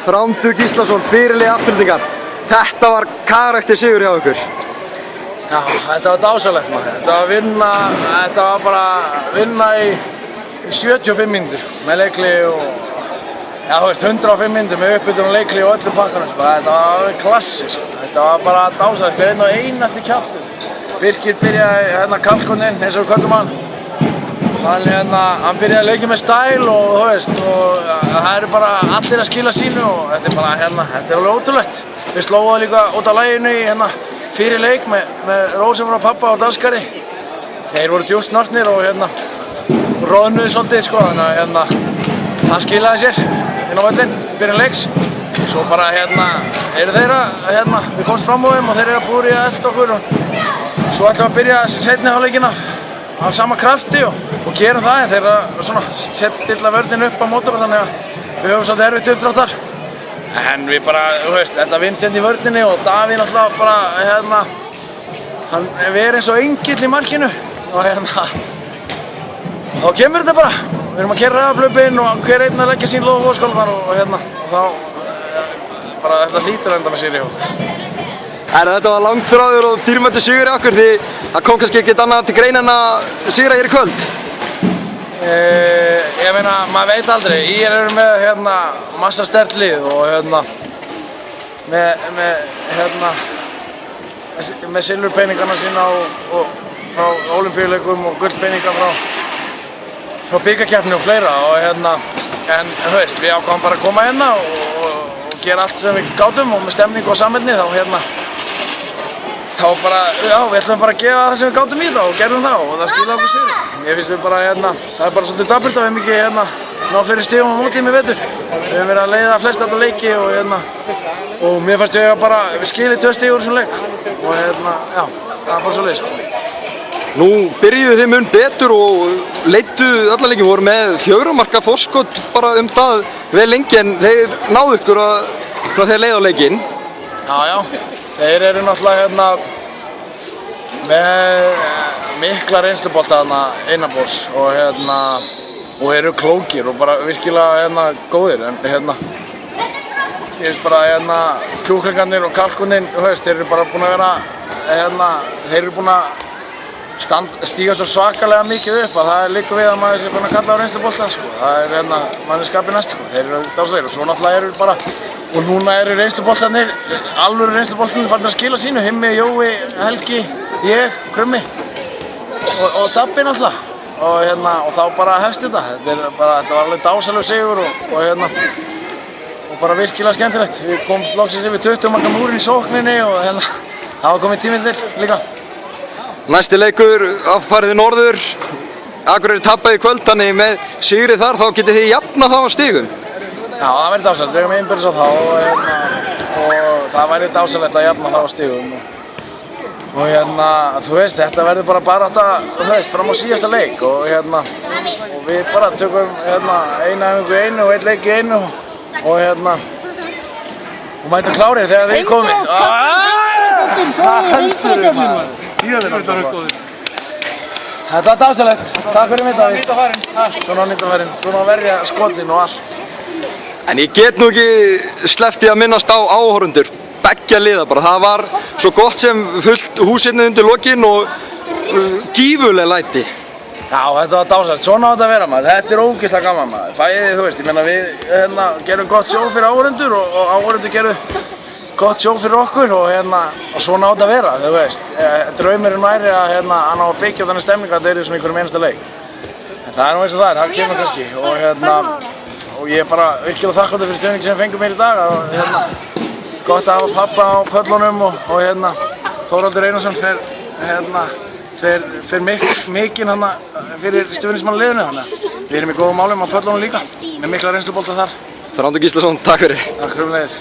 Þrándur Gíslason, fyrirliði Aftureldingar. Þetta var karakter sigur hjá ykkur. Já, þetta var dásalegt maður. Þetta var bara vinna í 75 mínútur með leikli og 105 mínútur með uppbytun og leikli og öllu pakkanum. Þetta var alveg klassi. Þetta var bara dásalegt. Við erum einn og einasti kjaftur. Birkir byrjaði kalkoninn eins og við köllum hann. Hann byrjaði að leikja með stæl og það eru bara allir að skila sínu og þetta er bara þetta er alveg ótrúlegt. Við slóðum líka út af laginu í fyrir leik með Rósum frá pappa og danskari. Þeir voru djúpt snortnir og roðnuðu svolítið sko, þannig að það skilaði sér inn á völlinn í byrjun leiks. Svo bara eru þeir við komst fram á þeim og þeir eru að búri að elda okkur og svo ætlum við að byrja seinni hálfleikinn af sama krafti og gerum það en þeir eru svona stilla vörðin upp á mót okkur þannig að við höfum svolítið erfitt uppdráttar. En við bara, þetta vinnst í vörðinni og Davíð náttúrulega bara, hann verið eins og engill í markinu og þá kemur þetta bara. Við erum að keyra ræðaflöpinn og hver einn að leggja sín lóð á skólann og þá bara þetta hlýtur að enda með sigri hjá okkur. Þetta var langþráður og dýrmætur sigur hjá okkur því það kom kannski ekkert annað til greina en að sigra hér í kvöld. Ég meina, maður veit aldrei. Ír eru með massa sterkt lið og með silfurpeningana sína og frá ólympíuleikum og gullpeninga frá bikarkeppni og fleira og en við ákváðum bara að koma og gera allt sem við gátum og með stemningu og samheldni þá bara, við ætlum bara að gefa það sem við gátum í það og gerðum það og það skilaði okkur sigri. Ég finnst við bara, það er bara svolítið dapurt að við hefum ekki náð fleiri stigum á móti með vetur. Við hefum verið að leiða flest alla leiki og mér fannst við skilið 2 stig úr þessum leik og það er bara svoleiðis. Nú byrjuðu þið mun betur og leiddu alla leikinn, voru með 4 marka forskot bara það vel lengi en þeir náðu ykkur þegar leið á leikinn. Já, þeir eru náttúrulega með mikla reynslubolta innanborðs og eru klókir og bara virkilega góðir en kjúklingarnir og kalkuninn, þeir eru bara búin að vera þeir eru búin að stíga svo svakalega mikið upp að það liggur við að maður sé búin að kalla á reynslubolta sko. Það er manni skapið næst sko. Þeir eru dásalegir og svo náttúrulega eru bara og núna eru reynsluboltarnir, alvöru reynsluboltarnir farin að skila sínu, Himmi, Jói, Helgi, ég, Krummi og Dabbi náttúrulega og þá bara hefst þetta. Þetta var alveg dásalegur sigur og bara virkilega skemmtilegt. Við komum loksins yfir 20 marka múrin í sókninni og það var komið tíminn til líka. Næsti leikur farið norður, Akureyri tapaði í kvöld, þannig með sigrið þar þá getið þið jafnað þá á stigum. Já, það væri dásalegt, við erum innbyrðis á þá og það væri dásalegt að jafna þá á stigum og þetta verður bara barátta fram á síðasta leik og við bara tökum eina æfingu í einu og einn leik í einu og mætum klárir þegar þeir komi. Hvað heldur við maður? Þetta var dásalegt, takk fyrir mig Davíð. Svona á nýttafærin, svona að verja skotin og allt. En ég get nú ekki sleppt í að minnast á áhorfendur, beggja liða bara. Það var svo gott sem fullt húsinu undir lokin og gífurleg læti. Já, þetta var dásalegt, svona á þetta að vera maður. Þetta er ógeðslega gaman maður. Bæði, ég meina við gerum gott sjó fyrir áhorfendur og áhorfendur gerum gott sjó fyrir okkur og svona á þetta að vera, þú veist. Draumurinn væri að hann á að byggja þannig stemning að þetta er í svona einhverjum einasta leik. En það er nú eins og það kemur kannski og ég er bara virkilega þakklátur fyrir stuðninginn sem við fengum hér í dag og gott að hafa pappa á pöllunum og Þóraldur Einarsson fer mikinn fyrir stuðningsmannaliðinu þannig við erum í góðum málum á pöllunum líka með mikla reynslubolta þar. Þrándur Gíslason, takk fyrir. Takk fyrir.